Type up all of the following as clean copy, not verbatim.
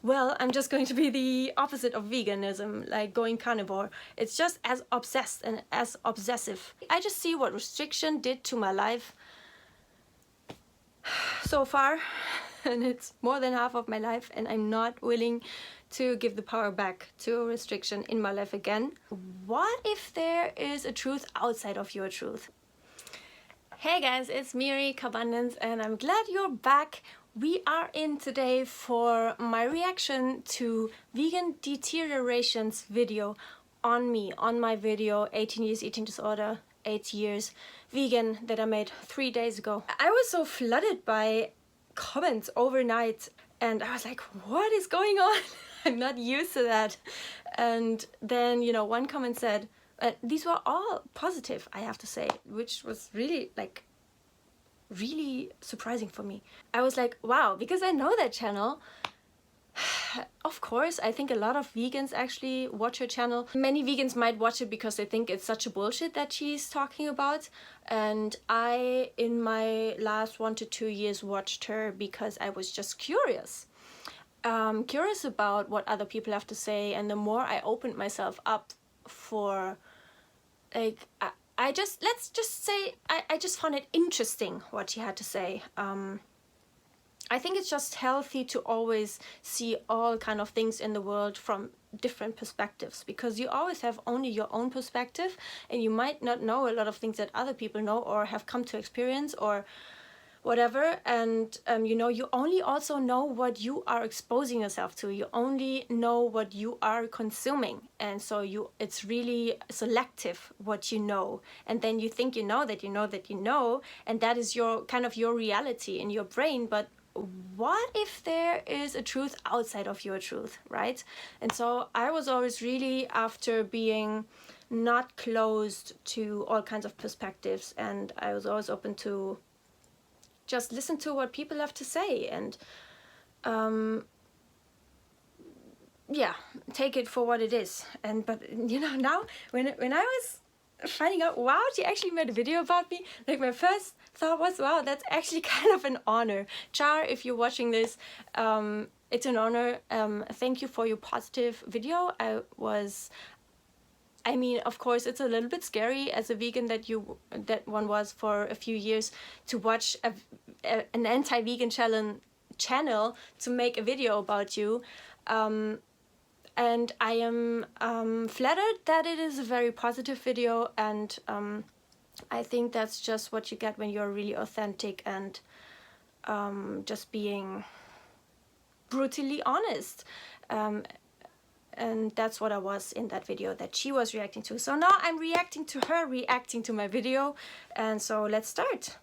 well, I'm just going to be the opposite of veganism, like going carnivore. It's just as obsessed and as obsessive. I just see what restriction did to my life so far, and it's more than half of my life, and I'm not willing to give the power back to restriction in my life again. What if there is a truth outside of your truth? Hey guys, it's Miri Abundance, and I'm glad you're back. We are in today for my reaction to Vegan Deterioration's video on me, on my video 18 years eating disorder, 8 years vegan, that I made 3 days ago. I was so flooded by comments overnight, and I was like, what is going on? I'm not used to that. And then, you know, one comment said, these were all positive, I have to say, which was really really surprising for me. I was like, wow, because I know that channel. Of course, I think a lot of vegans actually watch her channel. Many vegans might watch it because they think it's such a bullshit that she's talking about. And I, in my last 1 to 2 years, watched her because I was just curious. Curious about what other people have to say. And the more I opened myself up for, like, let's just say, I just found it interesting what she had to say. I think it's just healthy to always see all kind of things in the world from different perspectives, because you always have only your own perspective, and you might not know a lot of things that other people know or have come to experience or whatever. And you know, you only also know what you are exposing yourself to. You only know what you are consuming, and so it's really selective what you know. And then you think you know that you know that you know, and that is your kind of your reality in your brain. But what if there is a truth outside of your truth, right? And so I was always really after being not closed to all kinds of perspectives, and I was always open to just listen to what people have to say, and yeah, take it for what it is. And but you know, now when I was finding out, wow, she actually made a video about me, like my first thought was, wow, that's actually kind of an honor. Char, if you're watching this, it's an honor. Thank you for your positive video. I mean, of course, it's a little bit scary as a vegan that one was for a few years, to watch an anti-vegan channel to make a video about you. And I am flattered that it is a very positive video, and I think that's just what you get when you're really authentic and just being brutally honest. And that's what I was in that video that she was reacting to. So now I'm reacting to her reacting to my video, and so let's start.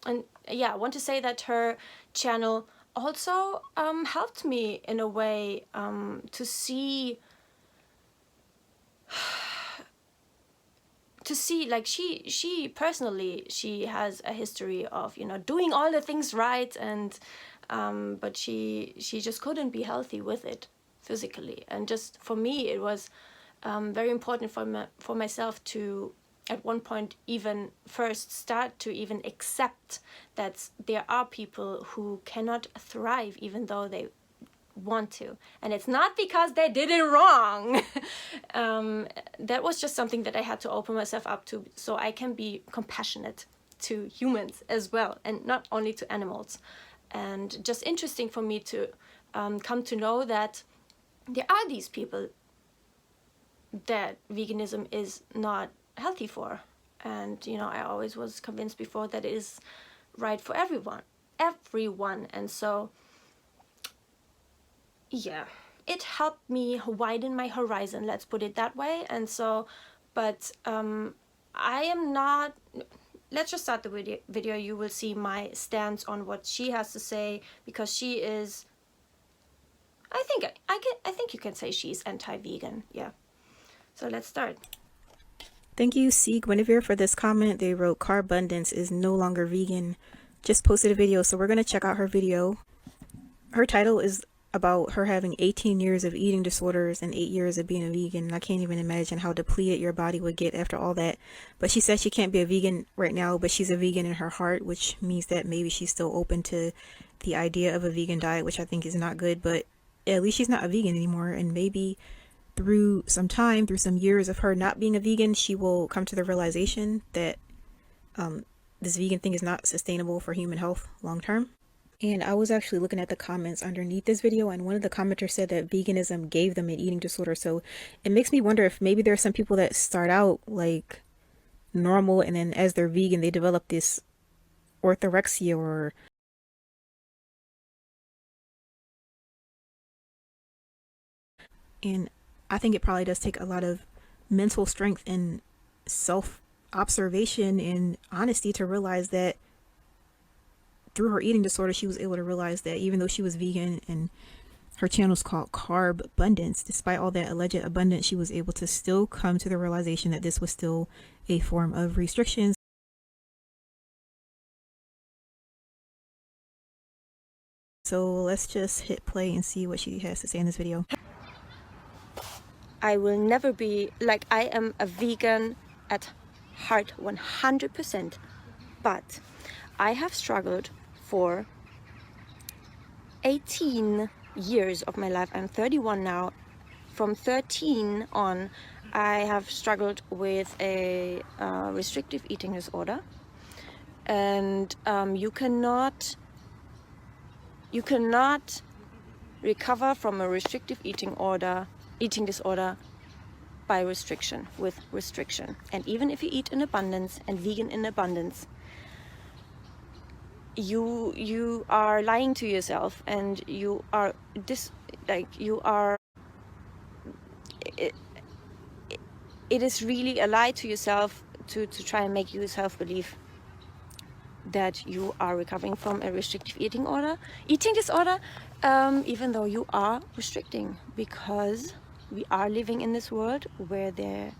And yeah, I want to say that her channel also helped me in a way to see like she personally, she has a history of, you know, doing all the things right, and but she just couldn't be healthy with it physically. And just for me, it was very important for myself to at one point even first start to even accept that there are people who cannot thrive even though they want to, and it's not because they did it wrong. That was just something that I had to open myself up to, so I can be compassionate to humans as well, and not only to animals. And just interesting for me to come to know that there are these people that veganism is not healthy for. And you know, I always was convinced before that it is right for everyone. And so yeah, it helped me widen my horizon, let's put it that way. And so, but I am not, let's just start the video. You will see my stance on what she has to say, because she is, I think you can say she's anti-vegan. Yeah, so let's start. Thank you, C. Guinevere, for this comment. They wrote, Carbundance is no longer vegan. Just posted a video, so we're going to check out her video. Her title is about her having 18 years of eating disorders and 8 years of being a vegan. I can't even imagine how depleted your body would get after all that. But she says she can't be a vegan right now, but she's a vegan in her heart, which means that maybe she's still open to the idea of a vegan diet, which I think is not good. But at least she's not a vegan anymore, and maybe through some time, through some years of her not being a vegan, she will come to the realization that this vegan thing is not sustainable for human health long term. And I was actually looking at the comments underneath this video, and one of the commenters said that veganism gave them an eating disorder. So it makes me wonder if maybe there are some people that start out like normal, and then as they're vegan, they develop this orthorexia or and I think it probably does take a lot of mental strength and self-observation and honesty to realize that through her eating disorder, she was able to realize that even though she was vegan and her channel is called Carb Abundance, despite all that alleged abundance, she was able to still come to the realization that this was still a form of restrictions. So let's just hit play and see what she has to say in this video. I will never be, like, I am a vegan at heart 100%, but I have struggled for 18 years of my life. I'm 31 now. From 13 on, I have struggled with a restrictive eating disorder, and you cannot recover from a restrictive eating disorder by restriction, with restriction. And even if you eat in abundance and vegan in abundance, you are lying to yourself, and you are it is really a lie to yourself to try and make yourself believe that you are recovering from a restrictive eating disorder, even though you are restricting, because we are living in this world where there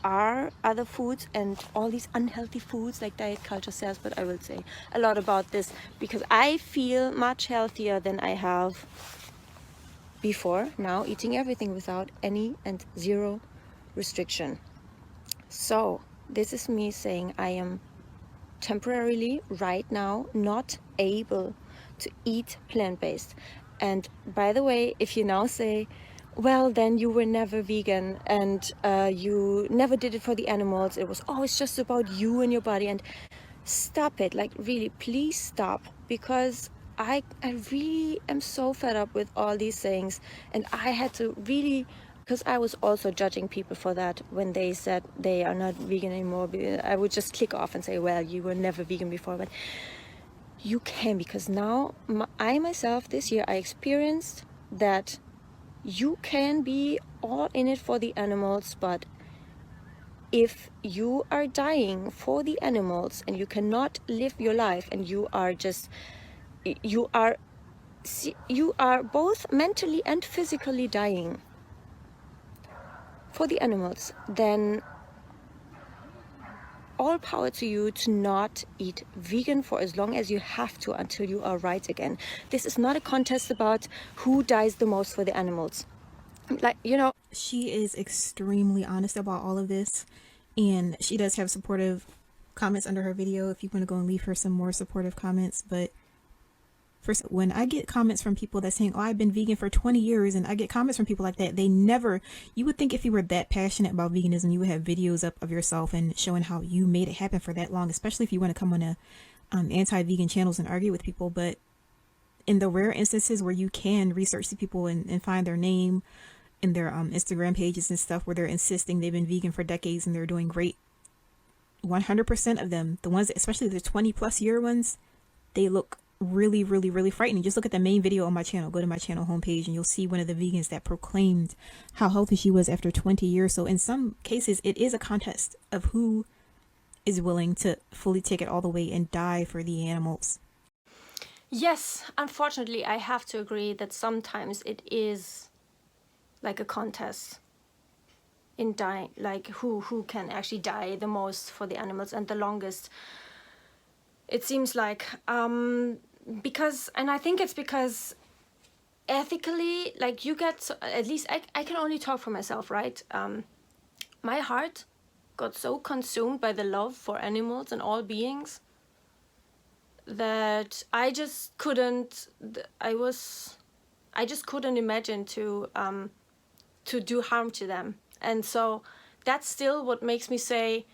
are other foods and all these unhealthy foods like diet culture says. But I will say a lot about this because I feel much healthier than I have before, now eating everything without any and zero restriction. So this is me saying I am temporarily right now not able to eat plant-based. And by the way, if you now say, well, then you were never vegan and you never did it for the animals, it was always just about you and your body, and stop it, like really, please stop, because I really am so fed up with all these things. And I had to really, because I was also judging people for that when they said they are not vegan anymore. I would just click off and say, well, you were never vegan before. But you can, because now I myself this year I experienced that you can be all in it for the animals, but if you are dying for the animals and you cannot live your life, and you are both mentally and physically dying for the animals, then all power to you to not eat vegan for as long as you have to until you are right again. This is not a contest about who dies the most for the animals. Like, you know, she is extremely honest about all of this, and she does have supportive comments under her video if you want to go and leave her some more supportive comments. But first, when I get comments from people that saying, oh, I've been vegan for 20 years, and I get comments from people like that, you would think if you were that passionate about veganism, you would have videos up of yourself and showing how you made it happen for that long, especially if you want to come on a anti-vegan channels and argue with people. But in the rare instances where you can research the people and find their name in their Instagram pages and stuff where they're insisting they've been vegan for decades and they're doing great, 100% of them, the ones, especially the 20+ year ones, they look really, really, really frightening. Just look at the main video on my channel. Go to my channel homepage and you'll see one of the vegans that proclaimed how healthy she was after 20 years. So in some cases, it is a contest of who is willing to fully take it all the way and die for the animals. yes, unfortunately, I have to agree that sometimes it is like a contest in dying, like who can actually die the most for the animals and the longest. It seems like because, and I think it's because ethically, like you get, at least I can only talk for myself, right? My heart got so consumed by the love for animals and all beings that I just couldn't, I was I just couldn't imagine to do harm to them. And so that's still what makes me say,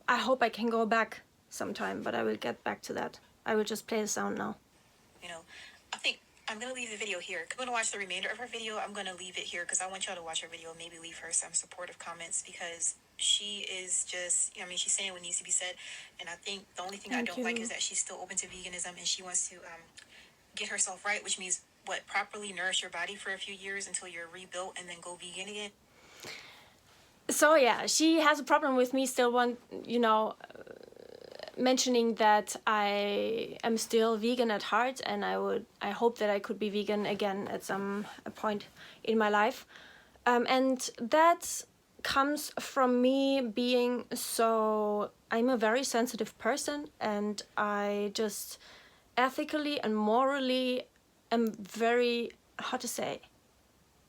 I hope I can go back sometime, but I will get back to that. I will just play the sound now. You know, I think I'm going to leave the video here. I'm going to watch the remainder of her video. I'm going to leave it here because I want y'all to watch her video. Maybe leave her some supportive comments because she is just, I mean, she's saying what needs to be said. And I think the only thing I don't like is that she's still open to veganism and she wants to get herself right, which means what? Properly nourish your body for a few years until you're rebuilt and then go vegan again. So yeah, she has a problem with me still mentioning that I am still vegan at heart, and I hope that I could be vegan again at some point in my life. And that comes from me being I'm a very sensitive person, and I just ethically and morally am very,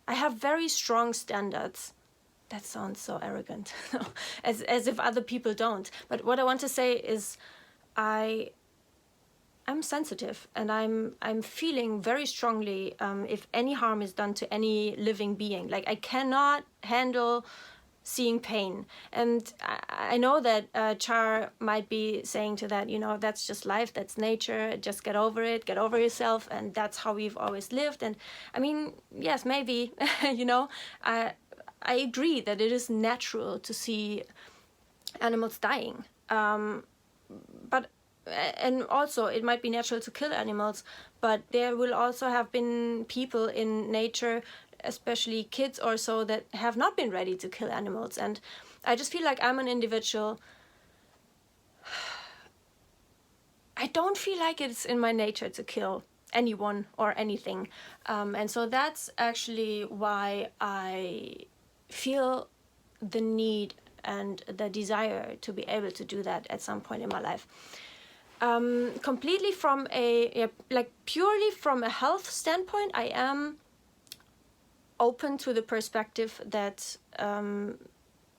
I have very strong standards. That sounds so arrogant, as if other people don't. But what I want to say is I'm sensitive, and I'm feeling very strongly if any harm is done to any living being. Like, I cannot handle seeing pain. And I know that Char might be saying to that, that's just life, that's nature, just get over it, get over yourself, and that's how we've always lived. And I mean, yes, maybe, I agree that it is natural to see animals dying. But and also it might be natural to kill animals, but there will also have been people in nature, especially kids or so, that have not been ready to kill animals. And I just feel like I'm an individual. I don't feel like it's in my nature to kill anyone or anything. And so that's actually why I feel the need and the desire to be able to do that at some point in my life. Completely from purely from a health standpoint, I am open to the perspective that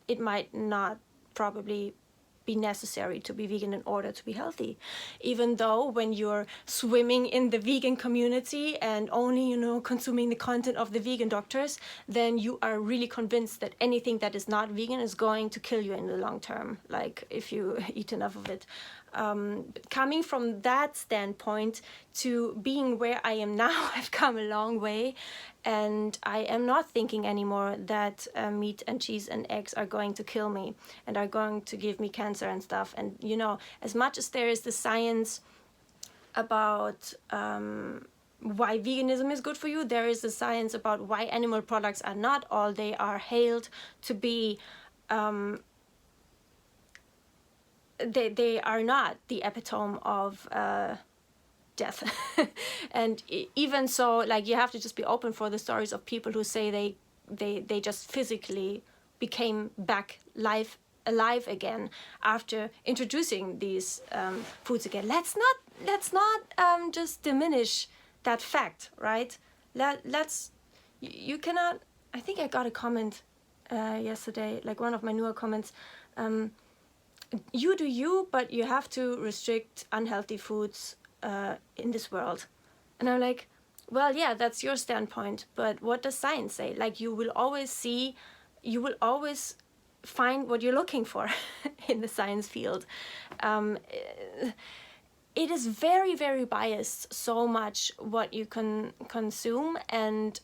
it might not probably be necessary to be vegan in order to be healthy. Even though when you're swimming in the vegan community and only, consuming the content of the vegan doctors, then you are really convinced that anything that is not vegan is going to kill you in the long term, like if you eat enough of it. Coming from that standpoint to being where I am now, I've come a long way, and I am not thinking anymore that meat and cheese and eggs are going to kill me and are going to give me cancer and stuff. And as much as there is the science about why veganism is good for you, there is the science about why animal products are not all they are hailed to be. They are not the epitome of death. And even so, like, you have to just be open for the stories of people who say they just physically became back alive again after introducing these foods again. Let's not just diminish that fact, right? You cannot. I think I got a comment yesterday, like one of my newer comments. You do you, but you have to restrict unhealthy foods in this world. And I'm like, well, yeah, that's your standpoint, but what does science say? Like, you will always find what you're looking for in the science field. It is very, very biased, so much what you can consume. And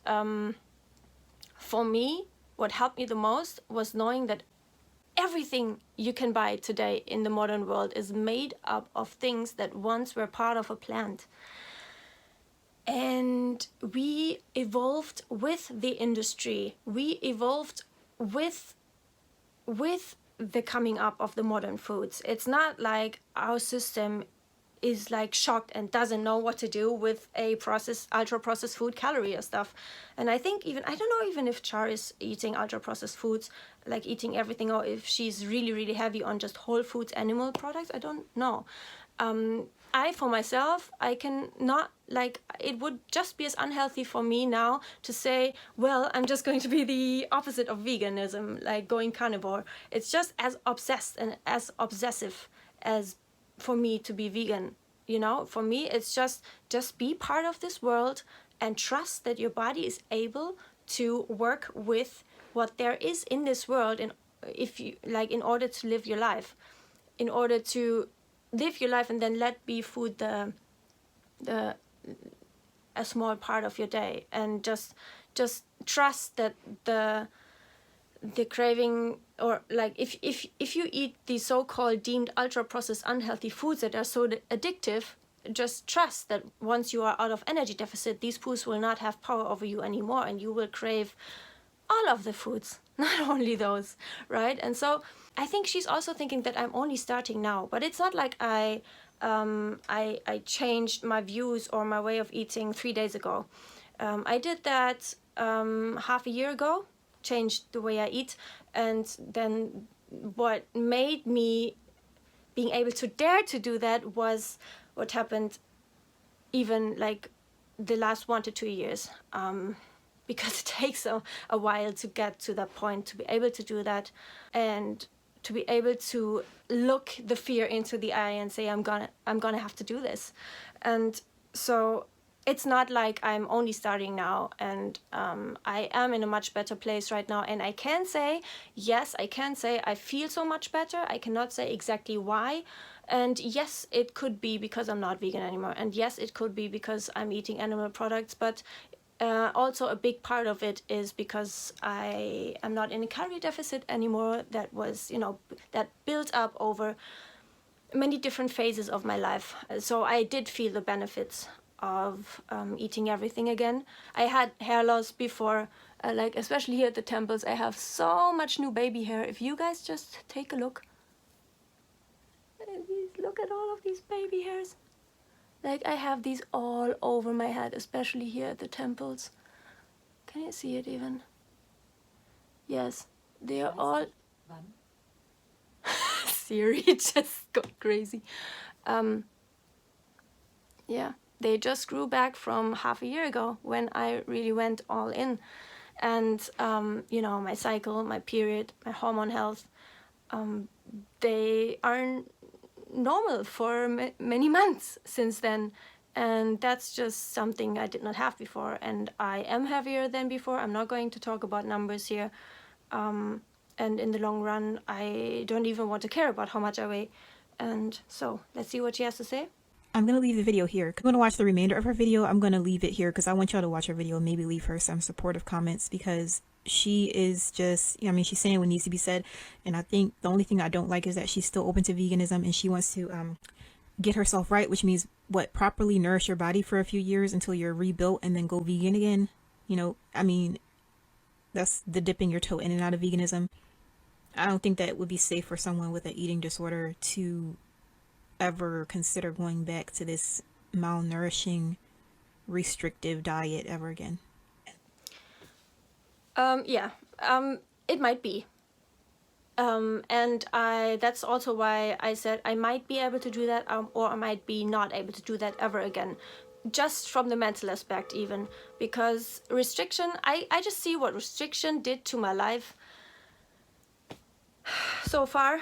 for me, what helped me the most was knowing that everything you can buy today in the modern world is made up of things that once were part of a plant. And we evolved with the industry. We evolved with the coming up of the modern foods. It's not like our system is like shocked and doesn't know what to do with a ultra processed food, calorie or stuff. And I think I don't know even if Char is eating ultra processed foods, like eating everything, or if she's really, really heavy on just whole foods, animal products. I don't know. For myself, I can not, like, it would just be as unhealthy for me now to say, well, I'm just going to be the opposite of veganism, like going carnivore. It's just as obsessed and as obsessive as for me to be vegan, you know, for me, it's just be part of this world and trust that your body is able to work with what there is in this world, and if you like, in order to live your life, in order to live your life, and then let be food the a small part of your day, and just trust that the craving, or like if you eat these so-called deemed ultra processed unhealthy foods that are so addictive, just trust that once you are out of energy deficit, these foods will not have power over you anymore, and you will crave all of the foods, not only those, right? And so I think she's also thinking that I'm only starting now, but it's not like I changed my views or my way of eating 3 days ago. I did that half a year ago, changed the way I eat, and then what made me being able to dare to do that was what happened even like the last 1 to 2 years, because it takes a while to get to that point, to be able to do that, and to be able to look the fear into the eye and say, I'm gonna have to do this. And so it's not like I'm only starting now, and I am in a much better place right now, and I can say, yes, I can say I feel so much better. I cannot say exactly why, and yes, it could be because I'm not vegan anymore, and yes, it could be because I'm eating animal products, but also a big part of it is because I am not in a calorie deficit anymore. That was, you know, that built up over many different phases of my life. So I did feel the benefits of eating everything again. I had hair loss before, like especially here at the temples. I have so much new baby hair. If you guys just take a look, look at all of these baby hairs. Like I have these all over my head, especially here at the temples. Can you see it even? Yes, they are all... Siri just got crazy. Yeah, they just grew back from half a year ago when I really went all in. And, you know, my cycle, my period, my hormone health, they aren't normal for many months since then, and that's just something I did not have before, and I am heavier than before. I'm not going to talk about numbers here, and in the long run I don't even want to care about how much I weigh. And so let's see what she has to say. I'm going to leave the video here. I'm going to watch the remainder of her video. I'm going to leave it here because I want y'all to watch her video and maybe leave her some supportive comments, because she is just, I mean, she's saying what needs to be said. And I think the only thing I don't like is that she's still open to veganism, and she wants to get herself right, which means what, properly nourish your body for a few years until you're rebuilt and then go vegan again. You know, I mean, that's the dipping your toe in and out of veganism. I don't think that it would be safe for someone with an eating disorder to ever consider going back to this malnourishing, restrictive diet ever again. It might be. And that's also why I said I might be able to do that, or I might be not able to do that ever again. Just from the mental aspect even. Because restriction, I just see what restriction did to my life so far.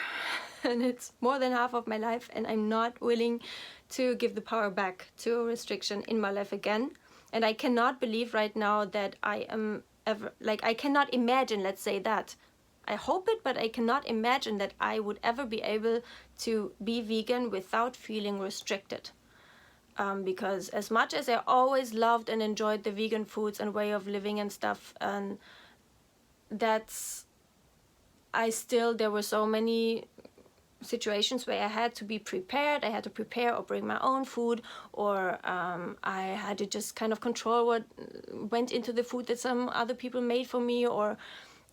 And it's more than half of my life, and I'm not willing to give the power back to restriction in my life again. And I cannot believe right now that I am ever, like, I cannot imagine, let's say that. I hope it, but I cannot imagine that I would ever be able to be vegan without feeling restricted. Because as much as I always loved and enjoyed the vegan foods and way of living and stuff, and there were so many situations where I had to be prepared. I had to prepare or bring my own food, or I had to just kind of control what went into the food that some other people made for me, or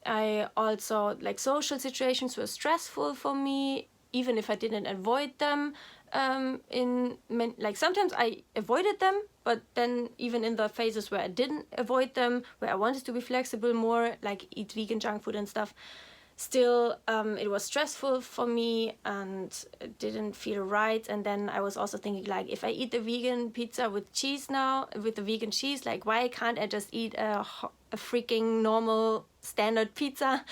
I also, like, social situations were stressful for me, even if I didn't avoid them. Like, sometimes I avoided them, but then even in the phases where I didn't avoid them, where I wanted to be flexible more, like eat vegan junk food and stuff, still it was stressful for me and it didn't feel right. And then I was also thinking, like, if I eat the vegan pizza with cheese now, with the vegan cheese, like, why can't I just eat a freaking normal standard pizza?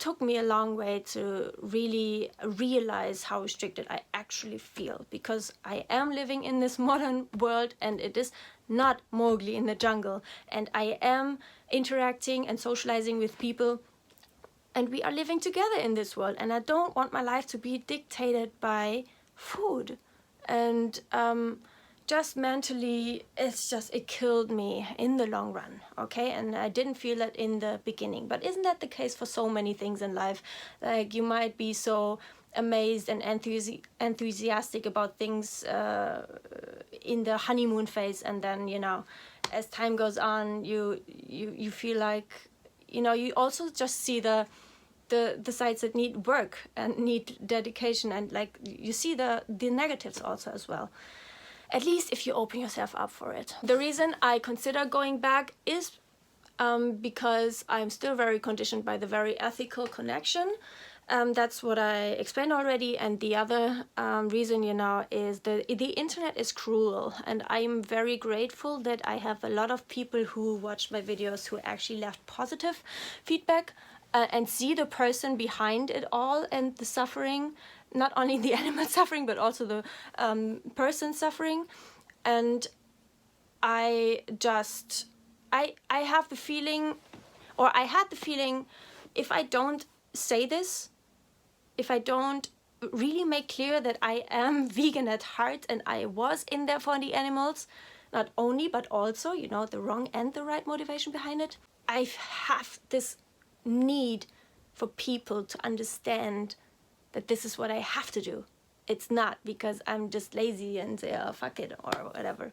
took me a long way to really realize how restricted I actually feel, because I am living in this modern world and it is not Mowgli in the jungle, and I am interacting and socializing with people, and we are living together in this world, and I don't want my life to be dictated by food. And just mentally, it killed me in the long run, okay? And I didn't feel it in the beginning, but isn't that the case for so many things in life? Like, you might be so amazed and enthusiastic about things in the honeymoon phase, and then, you know, as time goes on, you feel like, you know, you also just see the sides that need work and need dedication, and like you see the negatives also as well, at least if you open yourself up for it. The reason I consider going back is because I'm still very conditioned by the very ethical connection. That's what I explained already. And the other reason, you know, is the internet is cruel, and I'm very grateful that I have a lot of people who watch my videos who actually left positive feedback and see the person behind it all and the suffering, not only the animal suffering, but also the person suffering. And I have the feeling, or I had the feeling, if I don't say this, if I don't really make clear that I am vegan at heart and I was in there for the animals, not only, but also, you know, the wrong and the right motivation behind it, I have this need for people to understand that this is what I have to do. It's not because I'm just lazy and say, oh, fuck it, or whatever.